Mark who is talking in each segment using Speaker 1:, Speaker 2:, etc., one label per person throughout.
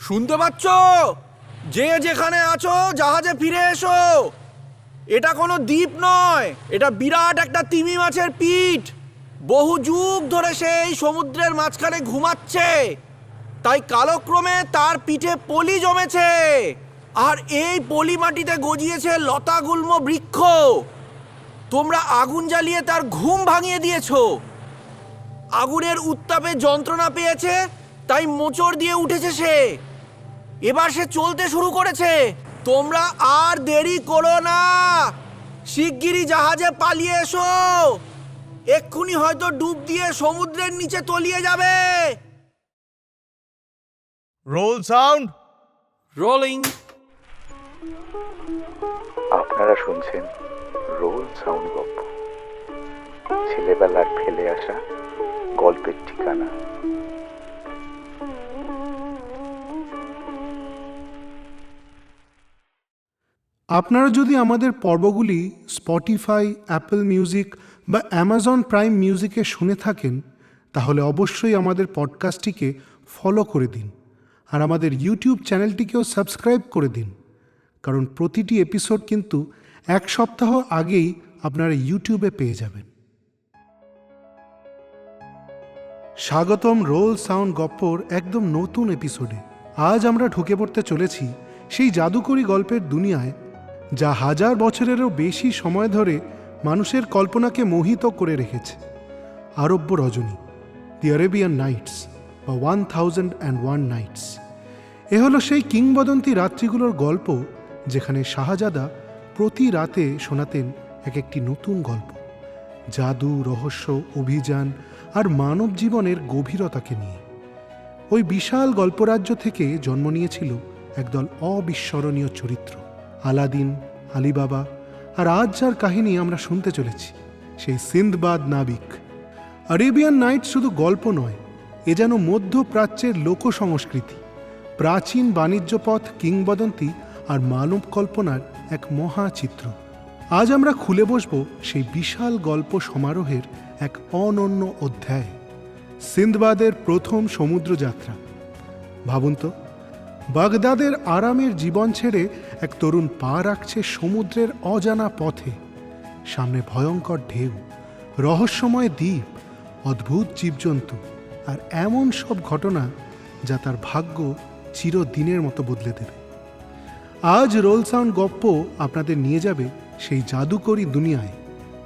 Speaker 1: শুনতে পাচ্ছ? যে যেখানে আছো জাহাজে ফিরে এসো। এটা কোনো দ্বীপ নয়, এটা বিরাট একটা তিমি মাছের পিঠ। বহু যুগ ধরে সেই সমুদ্রের মাঝখানে ঘুমাচ্ছে, তাই কালক্রমে তার পিঠে পলি জমেছে, আর এই পলি মাটিতে গজিয়েছে লতাগুল্ম বৃক্ষ। তোমরা আগুন জ্বালিয়ে তার ঘুম ভাঙিয়ে দিয়েছো। আগুনের উত্তাপে যন্ত্রণা পেয়েছে, তাই মোচড় দিয়ে উঠেছে সে। এবার সে চলতে শুরু করেছে। তোমরা আর দেরি করো না, শিগগিরই জাহাজে পালিয়ে এসো। এক্ষুনি হয়তো ডুব দিয়ে সমুদ্রের নিচে তলিয়ে যাবে।
Speaker 2: Roll sound.
Speaker 1: রোলিং।
Speaker 3: আপনারা শুনছেন রোল সাউন্ড গল্প, ছেলেবেলার ফেলে আসা গল্পের ঠিকানা।
Speaker 4: আপনারা যদি আমাদের পর্বগুলি স্পটিফাই, অ্যাপল মিউজিক বা অ্যামাজন প্রাইম মিউজিকে শুনে থাকেন, তাহলে অবশ্যই আমাদের পডকাস্টটিকে ফলো করে দিন, আর আমাদের ইউটিউব চ্যানেলটিকেও সাবস্ক্রাইব করে দিন, কারণ প্রতিটি এপিসোড কিন্তু এক সপ্তাহ আগেই আপনারা ইউটিউবে পেয়ে যাবেন। স্বাগতম রোল সাউন্ড গপ্পর একদম নতুন এপিসোডে। আজ আমরা ঢুকে পড়তে চলেছি সেই জাদুকরী গল্পের দুনিয়ায়, যা হাজার বছরেরও বেশি সময় ধরে মানুষের কল্পনাকে মোহিত করে রেখেছে। আরব্য রজনী, দি আরেবিয়ান নাইটস বা 1001 নাইটস। এ হলো সেই কিংবদন্তি রাত্রিগুলোর গল্প, যেখানে শাহজাদা প্রতি রাতে শোনাতেন এক একটি নতুন গল্প, জাদু, রহস্য, অভিযান আর মানব জীবনের গভীরতাকে নিয়ে। ওই বিশাল গল্পরাজ্য থেকে জন্ম নিয়েছিল একদল অবিস্মরণীয় চরিত্র, আলাদিন, আলিবাবা, আর আজ যার কাহিনী আমরা শুনতে চলেছি, সেই সিন্দবাদ নাবিক। আরেবিয়ান নাইট শুধু গল্প নয়, এ যেন মধ্যপ্রাচ্যের লোক সংস্কৃতি, প্রাচীন বাণিজ্যপথ, কিংবদন্তি আর মানব কল্পনার এক মহাচিত্র। আজ আমরা খুলে বসব সেই বিশাল গল্প সমারোহের এক অনন্য অধ্যায়, সিন্দবাদের প্রথম সমুদ্রযাত্রা। ভাবুন তো, বাগদাদের আরামের জীবন ছেড়ে এক তরুণ পা রাখছে সমুদ্রের অজানা পথে। সামনে ভয়ঙ্কর ঢেউ, রহস্যময় দ্বীপ, অদ্ভুত জীবজন্তু আর এমন সব ঘটনা যা তার ভাগ্য চিরদিনের মতো বদলে দেবে। আজ রোল সাউন্ড গপ্প আপনাদের নিয়ে যাবে সেই জাদুকরী দুনিয়ায়,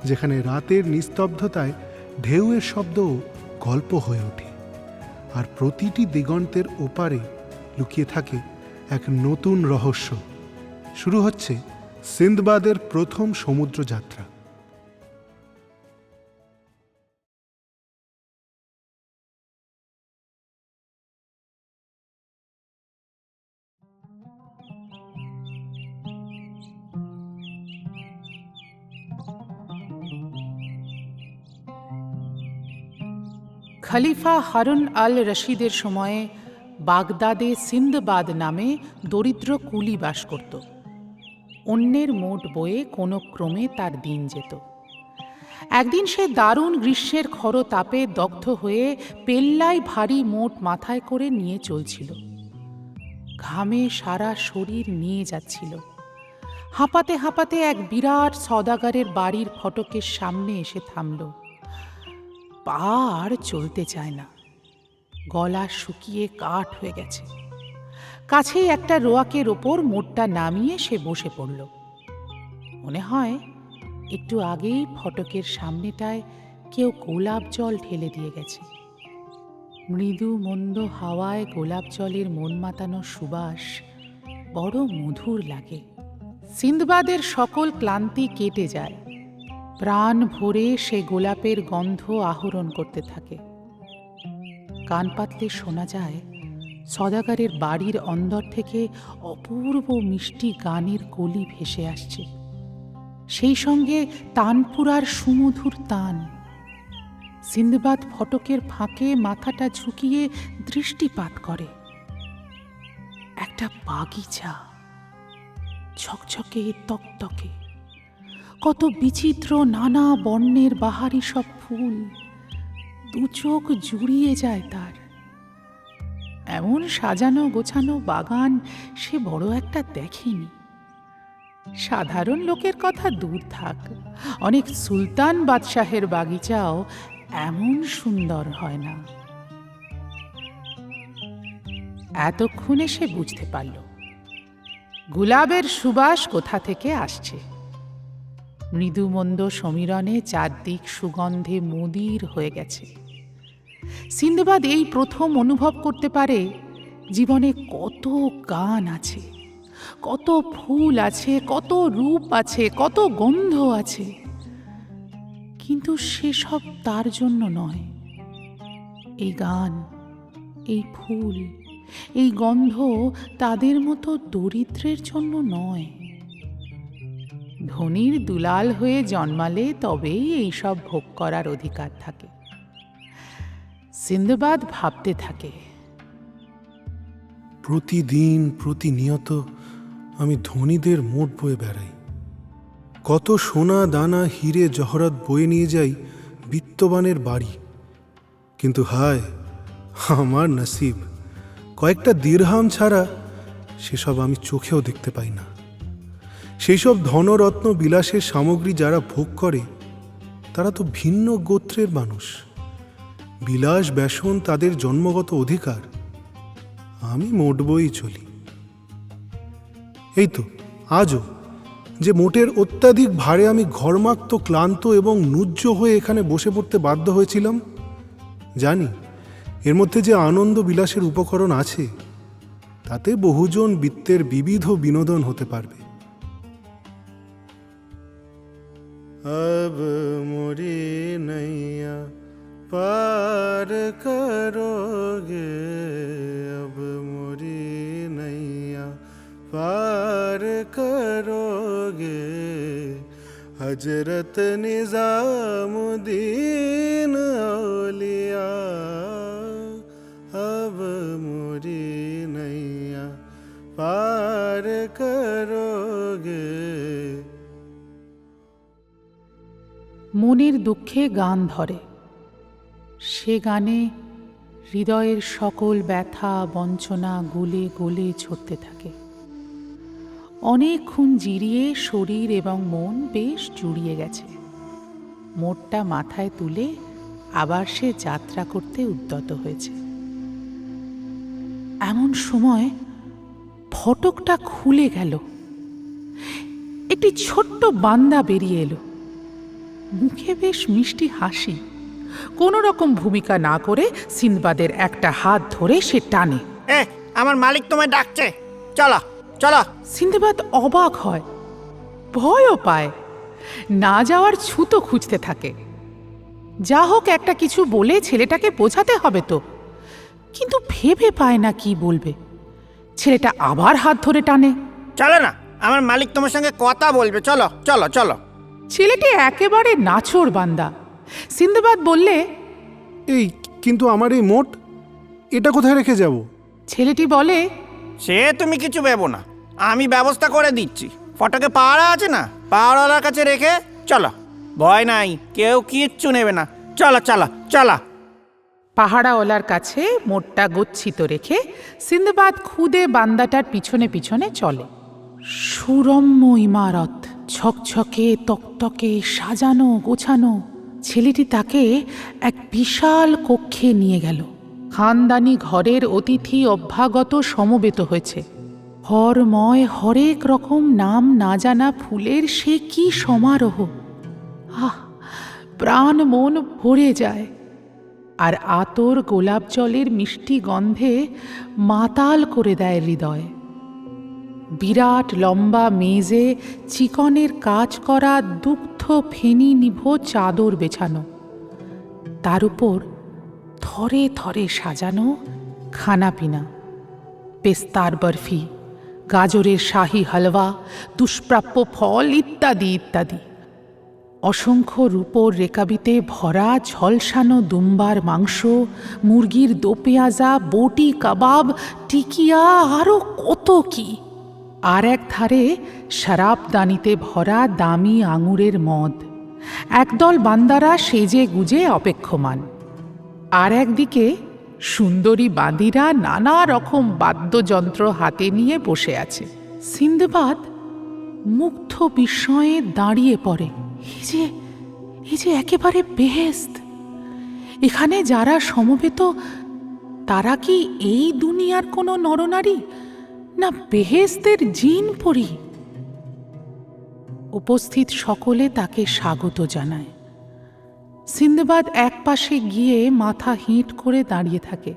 Speaker 4: যেখানে রাতের নিস্তব্ধতায় ঢেউয়ের শব্দও গল্প হয়ে ওঠে, আর প্রতিটি দিগন্তের ওপারে লুকিয়ে থাকে এক নতুন রহস্য। শুরু হচ্ছে সিন্দবাদের প্রথম সমুদ্র যাত্রা।
Speaker 5: খলিফা হারুন আল রশিদের সময়ে বাগদাদে সিন্দবাদ নামে দরিদ্র কুলি বাস করত। অন্যের মোট বয়ে কোনো ক্রমে তার দিন যেত। একদিন সে দারুণ গ্রীষ্মের খরতাপে দগ্ধ হয়ে পেল্লায় ভারী মোট মাথায় করে নিয়ে চলছিল। ঘামে সারা শরীর নিয়ে যাচ্ছিল। হাঁপাতে হাঁপাতে এক বিরাট সওদাগরের বাড়ির ফটকের সামনে এসে থামল। পা আর চলতে চায় না, গলা শুকিয়ে কাঠ হয়ে গেছে। কাছেই একটা রোয়াকের ওপর মোটটা নামিয়ে সে বসে পড়ল। মনে হয় একটু আগেই ফটকের সামনেটায় কেউ গোলাপ জল ঢেলে দিয়ে গেছে। মৃদু মন্দ হাওয়ায় গোলাপ জলের মন মাতানো সুবাস বড় মধুর লাগে। সিন্দবাদের সকল ক্লান্তি কেটে যায়। প্রাণ ভরে সে গোলাপের গন্ধ আহরণ করতে থাকে। কান পাতলে শোনা যায় সওদাগরের বাড়ির অন্দর থেকে অপূর্ব মিষ্টি গানের কলি ভেসে আসছে, সেই সঙ্গে তানপুরার সুমধুর তান। সিন্দবাদ ফটকের ফাঁকে মাথাটা ঝুঁকিয়ে দৃষ্টিপাত করে। একটা বাগিচা, ঝকঝকে তকতকে, কত বিচিত্র নানা বর্ণের বাহারি সব ফুল, দু চোখ জুড়িয়ে যায় তার। এমন সাজানো গোছানো বাগান সে বড় একটা দেখেনি। সাধারণ লোকের কথা দূর থাক, অনেক সুলতান বাদশাহের বাগিচাও এমন সুন্দর হয় না। এতক্ষণে সে বুঝতে পারল গোলাপের সুবাস কোথা থেকে আসছে। মৃদুমন্দ সমীরণে চারদিক সুগন্ধে মদির হয়ে গেছে। সিন্দবাদ এই প্রথম অনুভব করতে পারে জীবনে কত গান আছে, কত ফুল আছে, কত রূপ আছে, কত গন্ধ আছে, কিন্তু সেসব তার জন্য নয়। এই গান, এই ফুল, এই গন্ধ তাদের মতো দরিদ্রের জন্য নয়। ধনীর দুলাল হয়ে জন্মালে তবেই এইসব ভোগ করার অধিকার থাকে। সিন্দবাদ ভাবতে থাকে,
Speaker 4: প্রতিদিন প্রতিনিয়ত আমি ধনীদের মোট বয়ে বেড়াই, কত সোনা দানা হিরে জহরত বয়ে নিয়ে যাই বিত্তবানের বাড়ি, কিন্তু হায় আমার নসিব, কয়েকটা দিরহাম ছাড়া সেসব আমি চোখেও দেখতে পাই না। সেই সব ধনরত্ন বিলাসের সামগ্রী যারা ভোগ করে তারা তো ভিন্ন গোত্রের মানুষ। বিলাস ব্যসন তাদের জন্মগত অধিকার, আমি মোট বই চলি। এই তো আজও যে মোটের অত্যাধিক ভারে আমি ঘর্মাক্ত, ক্লান্ত এবং নুজ্জ হয়ে এখানে বসে পড়তে বাধ্য হয়েছিলাম, জানি এর মধ্যে যে আনন্দ বিলাসের উপকরণ আছে তাতে বহুজন বিত্তের বিবিধ বিনোদন হতে পারবে। अब मोरी नैया पार करोगे, अब मोरी नैया पार करोगे, हजरत निजामुद्दीन औलिया, अब मोरी नैया पार करोगे।
Speaker 5: মনের দুঃখে গান ধরে, সে গানে হৃদয়ের সকল ব্যথা বঞ্চনা গলে গলে ঝরতে থাকে। অনেকক্ষণ জিরিয়ে শরীর এবং মন বেশ জুড়িয়ে গেছে। মোটটা মাথায় তুলে আবার সে যাত্রা করতে উদ্যত হয়েছে। এমন সময় ফটকটা খুলে গেল, একটি ছোট্ট বান্দা বেরিয়ে এলো, মুখে বেশ মিষ্টি হাসি। কোনো রকম ভূমিকা না করে সিন্দবাদের একটা হাত ধরে সে টানে।
Speaker 1: আমার মালিক তোমায় ডাকছে, চলো চলো।
Speaker 5: সিন্দবাদ অবাক হয়, ভয়ও পায়, না যাওয়ার ছুতো খুঁজতে থাকে। যা হোক একটা কিছু বলে ছেলেটাকে বোঝাতে হবে তো, কিন্তু ভেবে পায় না কি বলবে। ছেলেটা আবার হাত ধরে টানে।
Speaker 1: চলো না, আমার মালিক তোমার সঙ্গে কথা বলবে, চলো চলো চলো।
Speaker 5: ছেলেটি একেবারে নাছোড় বান্দা। সিন্দবাদ বললে,
Speaker 4: এই কিন্তু আমার এই মোট, এটা কোথায় রেখে যাব?
Speaker 5: ছেলেটি বলে,
Speaker 1: সে তুমি কিছু ভেবো না, আমি ব্যবস্থা করে দিচ্ছি। ফটকে পাহারা আছে না, পাহাড়ওয়ালার কাছে রেখে চলো, ভয় নাই, কেউ কিচ্ছু নেবে না, চলো চলো চলো।
Speaker 5: পাহাড়াওয়ালার কাছে মোটটা গচ্ছিত রেখে সিন্দবাদ খুদে বান্দাটার পিছনে পিছনে চলে। সুরম্য ইমারত, ঝকঝকে তকতকে সাজানো গোছানো। ছেলেটি তাকে এক বিশাল কক্ষে নিয়ে গেল। খানদানি ঘরের অতিথি অভ্যাগত সমবেত হয়েছে। হরময় হরেক রকম নাম না জানা ফুলের সে কি সমারোহ! আহ, প্রাণ মন ভরে যায়। আর আতর গোলাপ জলের মিষ্টি গন্ধে মাতাল করে দেয় হৃদয়। বিরাট লম্বা মেজে চিকনের কাজ করা দুগ্ধ ফেনি নিভ চাদর বেছানো, তার উপর থরে থরে সাজানো খানাপিনা, পেস্তার বরফি, গাজরের শাহী হালওয়া, দুষ্প্রাপ্য ফল ইত্যাদি ইত্যাদি। অসংখ্য রূপোর রেকাবিতে ভরা ঝলসানো দুম্বার মাংস, মুরগির দোপেঁয়াজা, বটি কাবাব, টিকিয়া, আরও কত কি। আর এক ধারে শরাবদানিতে ভরা দামি আঙুরের মদ। একদল বান্দারা সেজে গুজে অপেক্ষমান। আর একদিকে সুন্দরী বাঁদিরা নানা রকম বাদ্যযন্ত্র হাতে নিয়ে বসে আছে। সিন্দবাদ মুগ্ধ বিস্ময়ে দাঁড়িয়ে পড়ে। এই যে একেবারে বেহেশত! এখানে যারা সমবেত তারা কি এই দুনিয়ার কোনো নরনারী, না বেহেশতের জিন পরী? উপস্থিত সকলে তাকে স্বাগত জানায়। সিন্দবাদ একপাশে গিয়ে মাথা হিঁট করে দাঁড়িয়ে থাকে।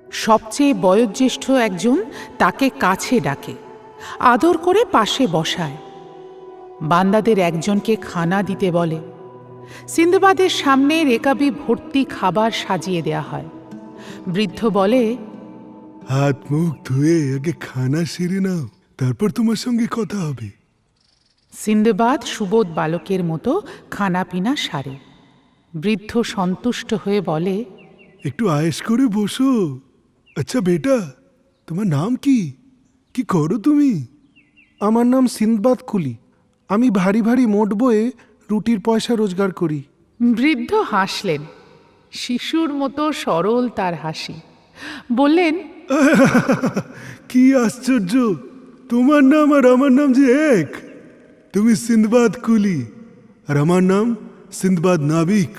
Speaker 5: সবচেয়ে বয়োজ্যেষ্ঠ একজন তাকে কাছে ডাকে, আদর করে পাশে বসায়। বান্দাদের একজনকে খানা দিতে বলে। সিন্দবাদের সামনে রেকাবি ভর্তি খাবার সাজিয়ে দেয়া হয়। বৃদ্ধ বলে,
Speaker 6: হাত মুখ ধুয়ে আগে খানা সেরে নাও, তারপর তোমার সঙ্গে কথা হবে।
Speaker 5: সিন্দবাদ সুবোধ বালকের মতো খানা পিনা সারে। বৃদ্ধ সন্তুষ্ট হয়ে বলে,
Speaker 6: একটু আয়েশ করে বসো। আচ্ছা বেটা, তোমার নাম কি? কি করো তুমি?
Speaker 4: আমার নাম সিন্দবাদ কুলি। আমি ভারী ভারী মোট বয়ে রুটির পয়সা রোজগার করি।
Speaker 5: বৃদ্ধ হাসলেন। শিশুর মতো সরল তার হাসি। বললেন,
Speaker 6: কি আশ্চর্য, তোমার নাম আর আমার নাম যে এক। তুমি সিন্দবাদ কুলি আর আমার নাম সিন্দবাদ নাবিক।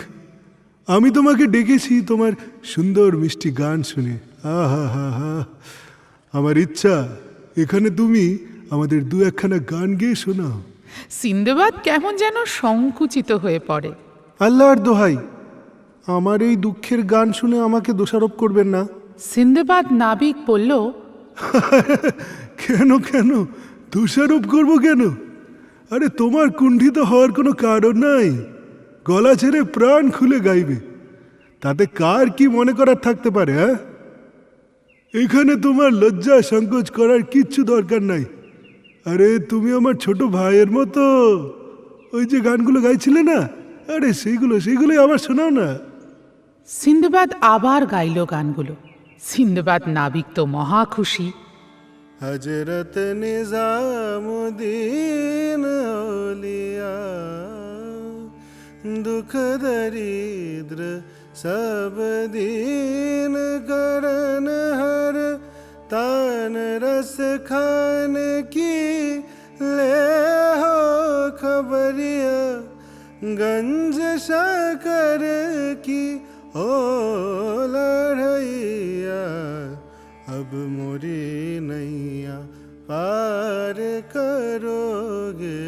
Speaker 6: আমি তোমাকে ডেকেছি তোমার সুন্দর মিষ্টি গান শুনে। আহা হা হা, আমার ইচ্ছা এখানে তুমি আমাদের দু একখানা গান গেয়ে শোনাও।
Speaker 5: সিন্দবাদ কেমন যেন সংকুচিত হয়ে পড়ে।
Speaker 4: আল্লাহর দোহাই, আমার এই দুঃখের গান শুনে আমাকে দোষারোপ করবেন না।
Speaker 5: সিন্দবাদ নাবিক বলল,
Speaker 6: কেন কেন দোষারোপ করবো কেন? আরে তোমার কুণ্ঠিত হওয়ার কোনো কারণ নাই। গলা ছেড়ে প্রাণ খুলে গাইবে, তাতে কার কি মনে করার থাকতে পারে? হ্যাঁ, এখানে তোমার লজ্জা সংকোচ করার কিচ্ছু দরকার নাই। আরে তুমি আমার ছোট ভাইয়ের মতো। ওই যে গানগুলো গাইছিলে না, আরে সেইগুলোই আবার শোনাও না।
Speaker 5: সিন্দবাদ আবার গাইল গানগুলো। সিন্দবাদ নাবিক তো মহা খুশি।
Speaker 6: হজরত নিজামুদ্দিন ওলিয়া, দুঃখ দরিদ্র সব দিন করন হর, तान रस खान की ले हो खबरिया, गंज शकर की ओ लड़ैया, अब मोरी नैया पार करोगे,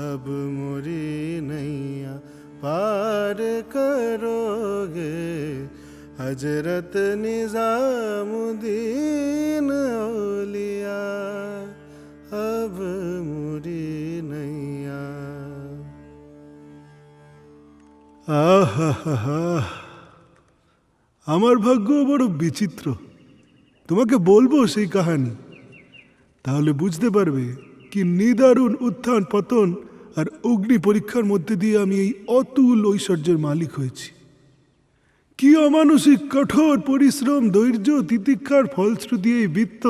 Speaker 6: अब मोरी नैया पार करोगे, हजरत निजामुद्दीन औलिया, अब मुरी नैया। আহা, আমার ভাগ্য বড় বিচিত্র। তোমাকে বলবো সেই কাহানি, তাহলে বুঝতে পারবে কি নিদারুণ উত্থান পতন আর অগ্নি পরীক্ষার মধ্যে দিয়ে আমি এই অতুল ঐশ্বর্যের মালিক হয়েছি। কি অমানসিক কঠোর পরিশ্রম, ধৈর্য, তিতিক্ষার ফলশ্রুতি এই বৃত্ত,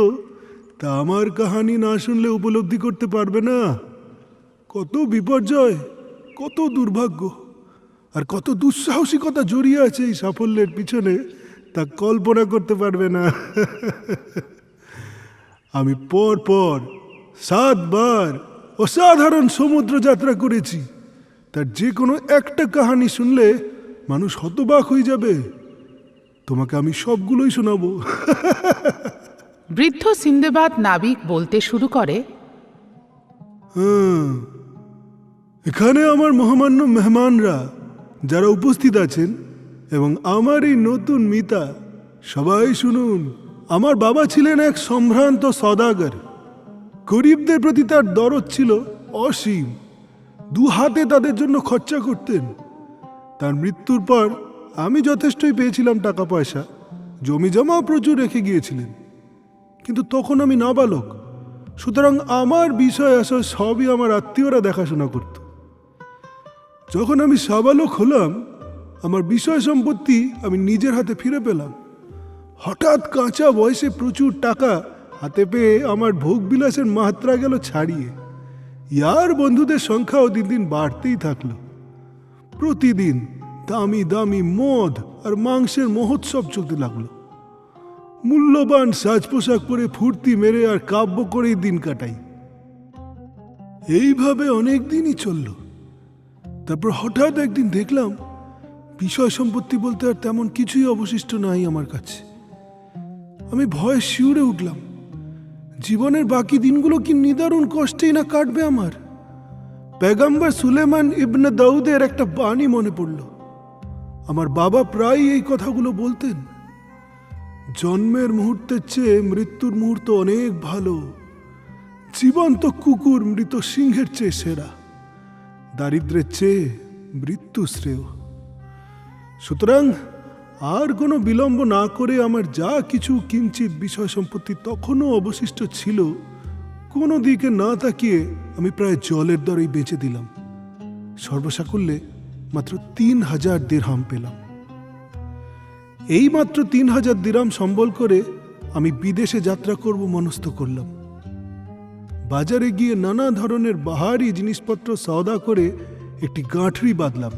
Speaker 6: তা আমার কাহানি না শুনলে উপলব্ধি করতে পারবে না। কত বিপর্যয়, কত দুর্ভাগ্য আর কত দুঃসাহসিকতা জড়িয়ে আছে এই সাফল্যের পিছনে, তা কল্পনা করতে পারবে না। আমি পর 7 বার অসাধারণ সমুদ্র যাত্রা করেছি। তার যে কোনো একটা কাহানি শুনলে মানুষ হতবাক হয়ে যাবে। তোমাকে আমি সবগুলোই শোনাবো।
Speaker 5: বৃদ্ধ সিন্দবাদ নাবিক বলতে শুরু করে,
Speaker 6: এখানে আমার মহামান্য মেহমানরা যারা উপস্থিত আছেন এবং আমার এই নতুন মিতা, সবাই শুনুন। আমার বাবা ছিলেন এক সম্ভ্রান্ত সওদাগর। গরিবদের প্রতি তার দরদ ছিল অসীম। 2 হাতে তাদের জন্য খরচা করতেন। তার মৃত্যুর পর আমি যথেষ্টই পেয়েছিলাম টাকা পয়সা, জমি জমাও প্রচুর রেখে গিয়েছিলেন। কিন্তু তখন আমি নাবালক, সুতরাং আমার বিষয় আশয় সবই আমার আত্মীয়রা দেখাশোনা করত। যখন আমি সাবালক হলাম, আমার বিষয় সম্পত্তি আমি নিজের হাতে ফিরে পেলাম। হঠাৎ কাঁচা বয়সে প্রচুর টাকা হাতে পেয়ে আমার ভোগবিলাসের মাত্রা গেল ছাড়িয়ে। ইয়ার বন্ধুদের সংখ্যাও দিন দিন বাড়তেই থাকলো। প্রতিদিন দামি দামি মদ আর মাংসের মহোৎসব চলতে লাগলো। মূল্যবান সাজ পোশাক পরে ফুর্তি মেরে আর কাব্য করেই দিন কাটাই। এইভাবে অনেক দিনই চলল। তারপর হঠাৎ একদিন দেখলাম বিষয় সম্পত্তি বলতে আর তেমন কিছুই অবশিষ্ট নাই আমার কাছে। আমি ভয়ে শিউরে উঠলাম। জীবনের বাকি দিনগুলো কি নিদারুণ কষ্টেই না কাটবে আমার। পেগম্বর সুলেমান ইবনে দাউদের একটা বাণী মনে পড়ল। আমার বাবা প্রায় এই কথাগুলো বলতেন, জন্মের মুহূর্তের চেয়ে মৃত্যুর মুহূর্ত অনেক ভালো। জীবন্ত কুকুর মৃত সিংহের চেয়ে সেরা, দারিদ্রের চেয়ে মৃত্যু শ্রেয়। সুতরাং আর কোনো বিলম্ব না করে আমার যা কিছু কিঞ্চিত বিষয় সম্পত্তি তখনও অবশিষ্ট ছিল, কোনো দিকে না তাকিয়ে আমি প্রায় জলের দরেই বেঁচে দিলাম। সর্বসাকুল্যে মাত্র ৩,০০০ দিরহাম পেলাম। এই মাত্র ৩,০০০ দিরহাম সম্বল করে আমি বিদেশে যাত্রা করব মনস্থ করলাম। বাজারে গিয়ে নানা ধরনের বাহারি জিনিসপত্র সওদা করে একটি গাঁঠরি বাঁধলাম।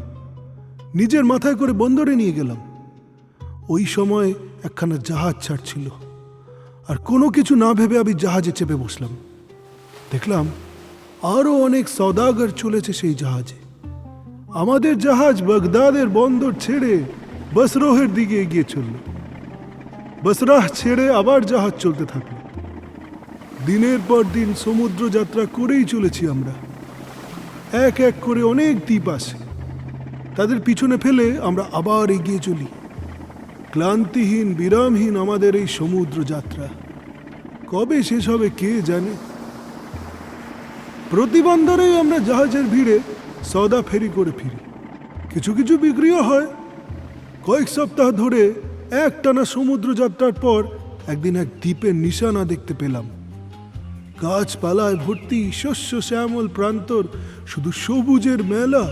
Speaker 6: নিজের মাথায় করে বন্দরে নিয়ে গেলাম। ওই সময় একখানা জাহাজ ছাড়ছিল, আর কোনো কিছু না ভেবে আমি জাহাজে চেপে বসলাম। দেখলাম আরও অনেক সওদাগর চলেছে সেই জাহাজে। আমাদের জাহাজ বাগদাদের বন্দর ছেড়ে বসরাহের দিকে এগিয়ে চলল। বসরাহ ছেড়ে আবার জাহাজ চলতে থাকলো। দিনের পর দিন সমুদ্র যাত্রা করেই চলেছি আমরা। এক এক করে অনেক দ্বীপ আসে, তাদের পিছনে ফেলে আমরা আবার এগিয়ে চলি। ক্লান্তিহীন বিরামহীন আমাদের এই সমুদ্র যাত্রা কবে শেষ হবে কে জানে। প্রতি বন্দরেই আমরা জাহাজের ভিড়ে সওদা ফেরি করে ফিরি। কিছু কিছু বিক্রিও হয়। কয়েক সপ্তাহ ধরে একটানা সমুদ্র যাত্রার পর একদিন এক দ্বীপের নিশানা দেখতে পেলাম। গাছপালায় ভর্তি, শস্য শ্যামল প্রান্তর, শুধু সবুজের মেলা।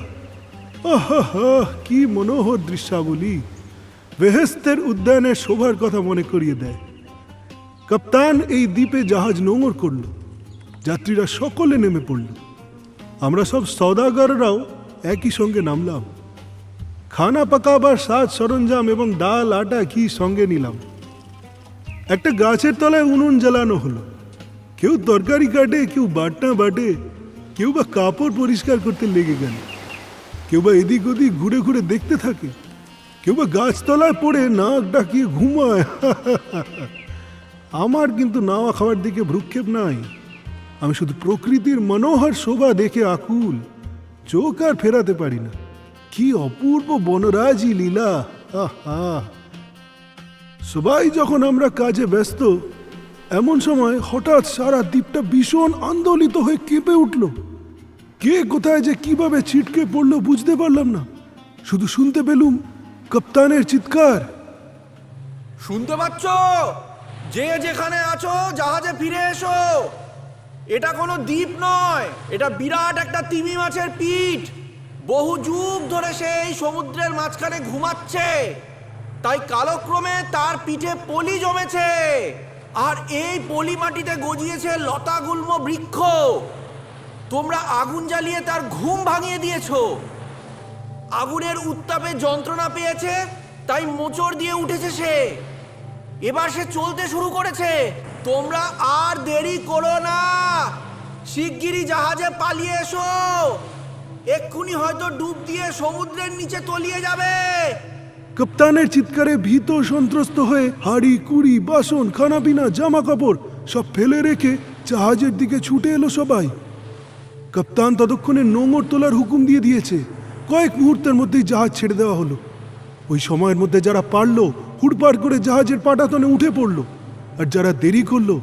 Speaker 6: আহা, কি মনোহর দৃশ্যাবলী! বেহেস্তের উদ্যানের শোভার কথা মনে করিয়ে দেয়। কাপ্তান এই দ্বীপে জাহাজ নোঙর করল। যাত্রীরা সকলে নেমে পড়ল। আমরা সব সওদাগররাও একই সঙ্গে নামলাম। খানা পাকাবার সাজ সরঞ্জাম এবং ডাল, আটা, ঘি সঙ্গে নিলাম। একটা গাছের তলায় উনুন জ্বালানো হলো। কেউ তরকারি কাটে, কেউ বাটনা বাটে, কেউ বা কাপড় পরিষ্কার করতে লেগে গেল, কেউ বা এদিক ওদিক ঘুরে ঘুরে দেখতে থাকে, কেউ বা গাছতলায় পড়ে নাক ডাকিয়ে ঘুমায়। আমার কিন্তু নাওয়া খাওয়ার দিকে ভ্রুক্ষেপ নাই। আমি শুধু প্রকৃতির মনোহর শোভা দেখে আকুল, চোখ আর ফেরাতে পারি না। কি অপূর্ব বনরাজি লীলা! আহা! সবাই যখন আমরা কাজে ব্যস্ত, এমন সময় হঠাৎ সারা দ্বীপটা ভীষণ আন্দোলিত হয়ে কেঁপে উঠল। কে কোথায় যে কিভাবে ছিটকে পড়লো বুঝতে পারলাম না। শুধু শুনতে পেলুম কাপ্তানের চিৎকার,
Speaker 1: শুনতে পাচ্ছ? যে যেখানে আছো জাহাজে ফিরে এসো। এটা কোনো দ্বীপ নয়, এটা বিরাট একটা তিমি মাছের পিঠ। বহু যুগ ধরে সেই সমুদ্রের মাঝখানে ঘুমাচ্ছে, তাই কালক্রমে তার পিঠে পলি জমেছে, আর এই পলি মাটিতে গজিয়েছে লতাগুল্ম বৃক্ষ। তোমরা আগুন জ্বালিয়ে তার ঘুম ভাঙিয়ে দিয়েছো। আগুনের উত্তাপে যন্ত্রণা পেয়েছে, তাই মোচড় দিয়ে উঠেছে সে। এবার সে চলতে শুরু করেছে। তোমরা আর দেরি করো না, শিগগিরই জাহাজে পালিয়ে এসো। এক্ষুনি হয়তো ডুব দিয়ে সমুদ্রের নিচে তলিয়ে যাবে।
Speaker 6: কাপ্তানের চিৎকারে ভীত সন্ত্রস্ত হয়ে হাড়ি, কুড়ি, বাসন, খানাপিনা, জামা কাপড় সব ফেলে রেখে জাহাজের দিকে ছুটে এলো সবাই। কাপ্তান ততক্ষণে নোঙর তোলার হুকুম দিয়ে দিয়েছে। কয়েক মুহূর্তের মধ্যেই জাহাজ ছেড়ে দেওয়া হলো। ওই সময়ের মধ্যে যারা পারলো হুড়পাড় করে জাহাজের পাটাতনে উঠে পড়লো, আর যারা দেরি করলো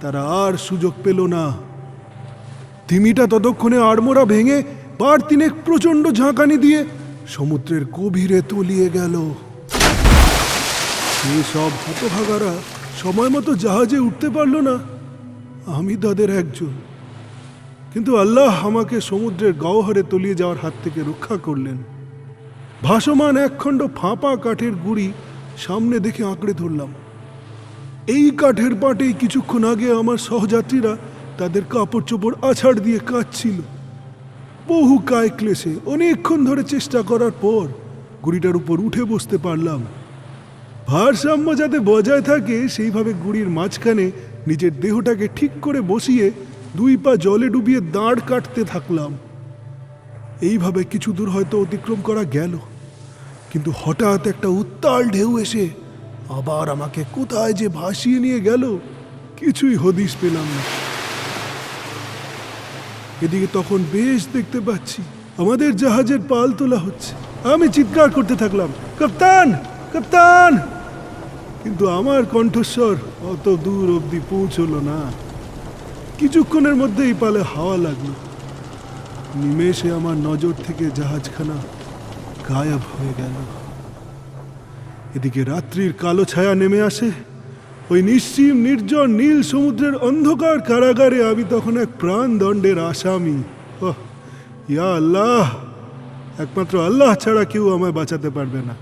Speaker 6: তারা আর সুযোগ পেল না। তিমিটা ততক্ষণে আড়মোড়া ভেঙে পার তিনেক প্রচণ্ড ঝাঁকানি দিয়ে সমুদ্রের গভীরে তলিয়ে গেল। সব হতভাগারা সময় মতো জাহাজে উঠতে পারলো না। আমি তাদের একজন। কিন্তু আল্লাহ আমাকে সমুদ্রের গহ্বরে তলিয়ে যাওয়ার হাত থেকে রক্ষা করলেন। ভাসমান একখণ্ড ফাঁপা কাঠের গুঁড়ি সামনে দেখে আঁকড়ে ধরলাম। এই কাঠের পাটেই কিছুক্ষণ আগে আমার সহযাত্রীরা তাদের কাপড় চোপড় আছাড় দিয়ে কাঁদছিল। বহু কায় ক্লেশে অনেকক্ষণ ধরে চেষ্টা করার পর গুড়িটার উপর উঠে বসতে পারলাম। ভারসাম্য যাতে বজায় থাকে সেইভাবে গুড়ির মাঝখানে নিজের দেহটাকে ঠিক করে বসিয়ে 2 পা জলে ডুবিয়ে দাঁড় কাটতে থাকলাম। এইভাবে কিছু দূর হয়তো অতিক্রম করা গেল, কিন্তু হঠাৎ একটা উত্তাল ঢেউ এসে আবার আমাকে কোথায় যে ভাসিয়ে নিয়ে গেল কিছুই হদিশ পেলাম না। এদিকে তখন বেশ দেখতে পাচ্ছি আমাদের জাহাজের পাল তোলা হচ্ছে। আমি চিৎকার করতে থাকলাম, কাপ্তান, কাপ্তান! কিন্তু আমার কণ্ঠস্বর অত দূর অবধি পৌঁছলো না। কিছুক্ষণের মধ্যেই পালে হাওয়া লাগলো। নিমেষে আমার নজর থেকে জাহাজখানা গায়েব হয়ে গেল। এদিকে রাত্রির কালো ছায়া নেমে আসে। ওই নিশ্চিম নির্জন নীল সমুদ্রের অন্ধকার কারাগারে আমি তখন এক প্রাণদণ্ডের আসামি। ওহ, ইয়া আল্লাহ! একমাত্র আল্লাহ ছাড়া কেউ আমায় বাঁচাতে পারবে না।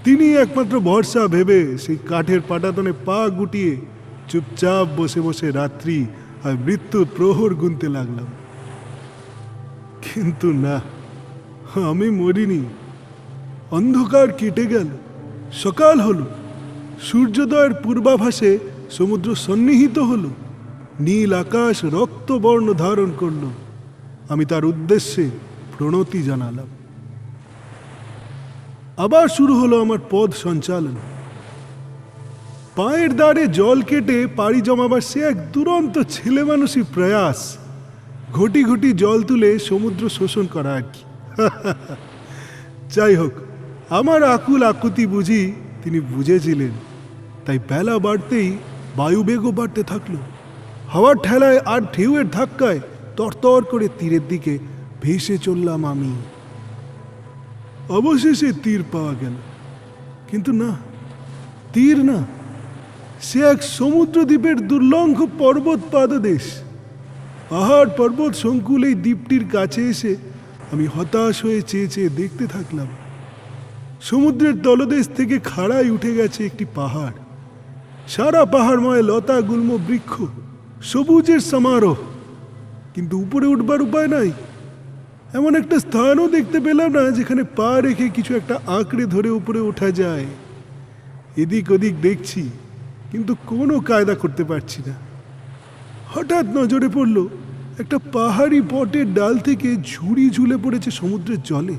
Speaker 6: তিনি একমাত্র ভরসা ভেবে সেই কাঠের পাটাতনে পা গুটিয়ে চুপচাপ বসে বসে রাত্রি আর মৃত্যুর প্রহর গুনতে লাগলাম। কিন্তু না, আমি মরিনি। অন্ধকার কেটে গেল, সকাল হলো, সূর্যোদয়ের পূর্বাভাসে সমুদ্র সন্নিহিত হলো, নীল আকাশ রক্তবর্ণ ধারণ করল। আমি তার উদ্দেশ্যে প্রণতি জানালাম। আবার শুরু হলো আমার পথ সঞ্চালন। পায়ের দ্বারে জল কেটে পাড়ি জমাবার সে এক দুরন্ত ছেলে মানুষই প্রয়াস। ঘটি ঘটি জল তুলে সমুদ্র শোষণ করা আর কি। যাই হোক, আমার আকুল আকুতি বুঝি তিনি বুঝেছিলেন, তাই বেলা বাড়তেই বায়ুবেগও বাড়তে থাকলো। হাওয়ার ঠেলায় আর ঢেউয়ের ধাক্কায় তরতর করে তীরের দিকে ভেসে চললাম আমি। অবশেষে তীর পাওয়া গেল, কিন্তু না, তীর না, সে এক সমুদ্র দ্বীপের দুর্লঙ্ঘ পর্বত পাদদেশ। পাহাড় পর্বত সংকুল এই দ্বীপটির কাছে এসে আমি হতাশ হয়ে চেয়ে চেয়ে দেখতে থাকলাম। সমুদ্রের তলদেশ থেকে খাড়ায় উঠে গেছে একটি পাহাড়। সারা পাহাড়ময় লতা গুল্ম বৃক্ষ, সবুজের সমারোহ, কিন্তু উপরে উঠবার উপায় নাই। এমন একটা স্থানও দেখতে পেলাম না যেখানে পা রেখে কিছু একটা আঁকড়ে ধরে উপরে ওঠা যায়। এদিক ওদিক দেখছি, কিন্তু কোনো কায়দা করতে পারছি না। হঠাৎ নজরে পড়ল একটা পাহাড়ি বটের ডাল থেকে ঝুড়ি ঝুলে পড়েছে সমুদ্রের জলে।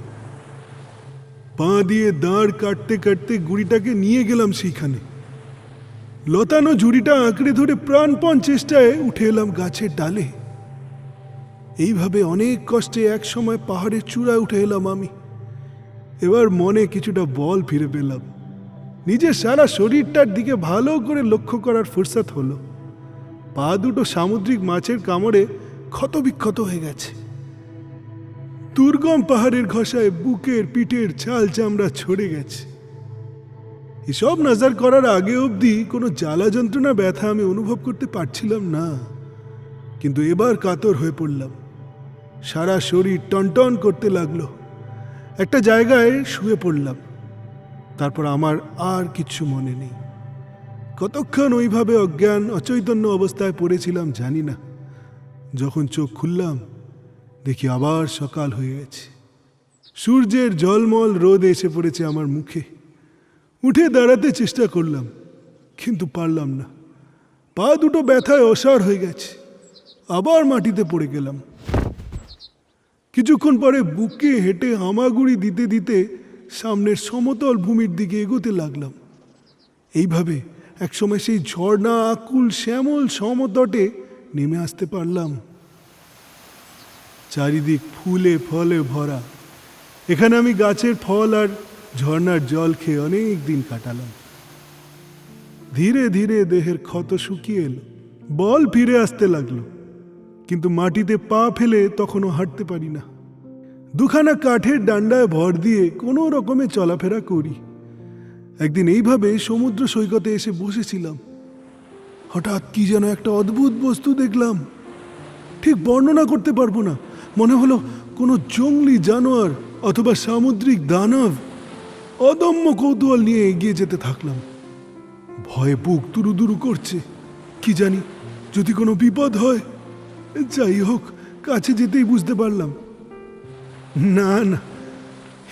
Speaker 6: পা দিয়ে দাঁড় কাটতে কাটতে গুড়িটাকে নিয়ে গেলাম সেইখানে। লতানো ঝুড়িটা আঁকড়ে ধরে প্রাণপণ চেষ্টায় উঠে এলাম গাছের ডালে। এইভাবে অনেক কষ্টে এক সময় পাহাড়ের চূড়ায় উঠে এলাম আমি। এবার মনে কিছুটা বল ফিরে পেলাম। নিজের সারা শরীরটার দিকে ভালো করে লক্ষ্য করার ফুরসত হলো। পা দুটো সামুদ্রিক মাছের কামড়ে ক্ষতবিক্ষত হয়ে গেছে। দুর্গম পাহাড়ের ঘষায় বুকের পিঠের ছাল চামড়া ছড়ে গেছে। এসব নজর করার আগে অবধি কোনো জ্বালা যন্ত্রণা ব্যথা আমি অনুভব করতে পারছিলাম না, কিন্তু এবার কাতর হয়ে পড়লাম। সারা শরীর টনটন করতে লাগলো। একটা জায়গায় শুয়ে পড়লাম। তারপর আমার আর কিচ্ছু মনে নেই। কতক্ষণ ওইভাবে অজ্ঞান অচৈতন্য অবস্থায় পড়েছিলাম জানি না। যখন চোখ খুললাম দেখি আবার সকাল হয়ে গেছে। সূর্যের ঝলমল রোদ এসে পড়েছে আমার মুখে। উঠে দাঁড়াতে চেষ্টা করলাম, কিন্তু পারলাম না। পা দুটো ব্যথায় অসাড় হয়ে গেছে। আবার মাটিতে পড়ে গেলাম। কিছুক্ষণ পরে বুকে হেঁটে হামাগুড়ি দিতে দিতে সামনের সমতল ভূমির দিকে এগোতে লাগলাম। এইভাবে একসময় সেই ঝর্ণা আকুল শ্যামল সমতটে নেমে আসতে পারলাম। চারিদিক ফুলে ফলে ভরা। এখানে আমি গাছের ফল আর ঝর্ণার জল খেয়ে অনেক দিন কাটালাম। ধীরে ধীরে দেহের ক্ষত শুকিয়ে এলো, বল ফিরে আসতে লাগলো, কিন্তু মাটিতে পা ফেলে তখনও হাঁটতে পারি না। দুখানা কাঠের ডান্ডায় ভর দিয়ে কোনো রকমে চলাফেরা করি। একদিন এইভাবে সমুদ্র সৈকতে এসে বসেছিলাম। হঠাৎ কি যেন একটা অদ্ভুত বস্তু দেখলাম। ঠিক বর্ণনা করতে পারবো না। মনে হলো কোনো জঙ্গলি জানোয়ার অথবা সামুদ্রিক দানব। অদম্য কৌতূহল নিয়ে এগিয়ে যেতে থাকলাম। ভয়ে বুক দুরু করছে। কি জানি যদি কোনো বিপদ হয়। যাই হোক, কাছে যেতেই বুঝতে পারলাম না না,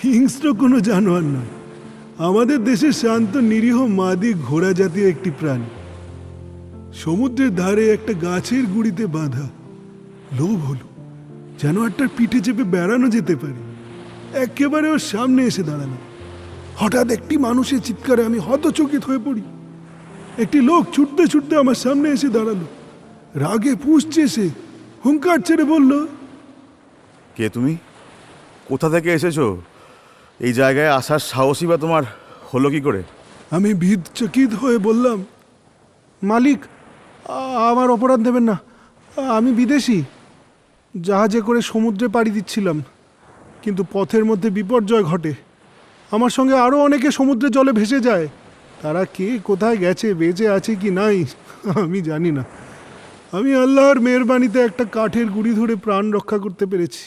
Speaker 6: হিংস্র কোনো জানোয়ার নয়, আমাদের দেশের শান্ত নিরীহ মাদি ঘোড়া জাতীয় একটি প্রাণী। সমুদ্রের ধারে একটা গাছের গুঁড়িতে বাঁধা। লোভ হলো জানোয়ারটার পিঠে চেপে বেড়ানো যেতে পারে। একেবারে ওর সামনে এসে দাঁড়ানো। হঠাৎ একটি মানুষের চিৎকারে আমি হতচকিত হয়ে পড়ি। একটি লোক ছুটতে ছুটতে আমার সামনে এসে দাঁড়ালো। রাগে পুষছে সে, হুঙ্কার ছেড়ে বলল,
Speaker 7: কে তুমি? কোথা থেকে এসেছো? এই জায়গায় আসার সাহসী বা তোমার হলো কি করে?
Speaker 6: আমি ভীতচকিত হয়ে বললাম,
Speaker 4: মালিক, আমার অপরাধ দেবেন না। আমি বিদেশি, জাহাজে করে সমুদ্রে পাড়ি দিচ্ছিলাম, কিন্তু পথের মধ্যে বিপর্যয় ঘটে। আমার সঙ্গে আরও অনেকে সমুদ্রে জলে ভেসে যায়। তারা কে কোথায় গেছে, বেঁচে আছে কি নাই আমি জানি না। আমি আল্লাহর মেহেরবানিতে একটা কাঠের গুঁড়ি ধরে প্রাণ রক্ষা করতে পেরেছি।